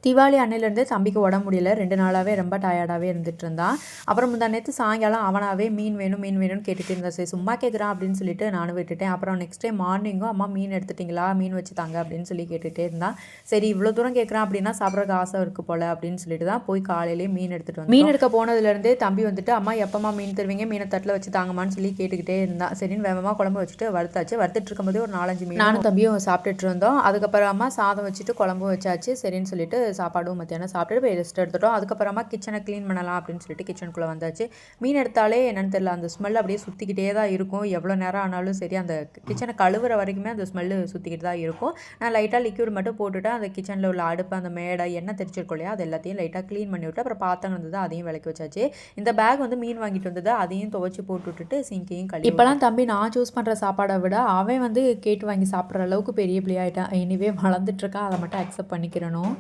தீபாவளி அன்னையிலேருந்தே தம்பிக்கு உடம்பு முடியல. 2 நாளாகவே ரொம்ப டயர்டாகவே இருந்துட்டு இருந்தான். அப்புறம் முந்தா நேற்று சாயங்காலம் அவனாகவே மீன் வேணும்னு கேட்டுகிட்டு இருந்தான். சரி சும்மா கேட்குறான் அப்படின்னு சொல்லிட்டு நானும் விட்டுட்டேன். அப்புறம் நெக்ஸ்ட் டே மார்னிங்கும் அம்மா மீன் எடுத்துட்டிங்களா, மீன் வச்சு தாங்க அப்படின்னு சொல்லி கேட்டுகிட்டே இருந்தான். சரி இவ்வளோ தூரம் கேட்குறான் அப்படின்னா சாப்பிட்றதுக்கு ஆசை இருக்குது போல் அப்படின்னு சொல்லிட்டு தான் போய் காலையிலேயே மீன் எடுத்துகிட்டு வந்து மீன் எடுக்க போனதுலேருந்தே தம்பி வந்துட்டு அம்மா எப்போம்மா மீன் தருவீங்க, மீனை தட்டில் வச்சு தாங்கம்மான்னு சொல்லி கேட்டுக்கிட்டே இருந்தான். சரின்னு வேகமாக குழம்பு வச்சுட்டு வறுத்துட்டு இருக்கும்போதே ஒரு 4-5 மீன் நானும் தம்பியும் சாப்பிட்டுட்டு இருந்தோம். அதுக்கப்புறமா சாதம் வச்சுட்டு குழம்பு வச்சாச்சு. சரின்னு சொல்லிட்டு சாப்பாடும் மத்தியானம் சாப்பிட்டுட்டு போய் ரெஸ்ட் எடுத்துட்டோம். அதுக்கப்புறமா கிச்சனை க்ளீன் பண்ணலாம் அப்படின்னு சொல்லிட்டு கிச்சனுக்குள்ளே வந்தாச்சு. மீன் எடுத்தாலே என்னென்னு தெரியல, அந்த ஸ்மெல் அப்படியே சுற்றிக்கிட்டே தான் இருக்கும். எவ்வளோ நேரம் ஆனாலும் சரி அந்த கிச்சனை கழுவுற வரைக்குமே அந்த ஸ்மெல்லு சுற்றிக்கிட்டு தான் இருக்கும். நான் லைட்டாக லிக்யூட் மட்டும் போட்டுவிட்டு அந்த கிச்சனில் உள்ள அடுப்பு, அந்த மேடை, எண்ணெய் தெரிச்சிருக்கோம் இல்லையா, அது எல்லாத்தையும் லைட்டாக க்ளீன் பண்ணி விட்டு அப்புறம் பாத்திரம் இருந்தது அதையும் விளக்கி வச்சாச்சு. இந்த பேக் வந்து மீன் வாங்கிட்டு வந்தது, அதையும் துவைச்சி போட்டு விட்டுட்டு சிங்கையும் கழுவி. இப்போலாம் தம்பி நான் சூஸ் பண்ணுற சாப்பாடை விட அவன் வந்து கேட்டு வாங்கி சாப்பிட்ற அளவுக்கு பெரிய பிள்ளையாயிட்டான். இனிவே வளர்ந்துட்டுருக்கான், அதை மட்டும் அக்செப்ட் பண்ணிக்கிறணும்.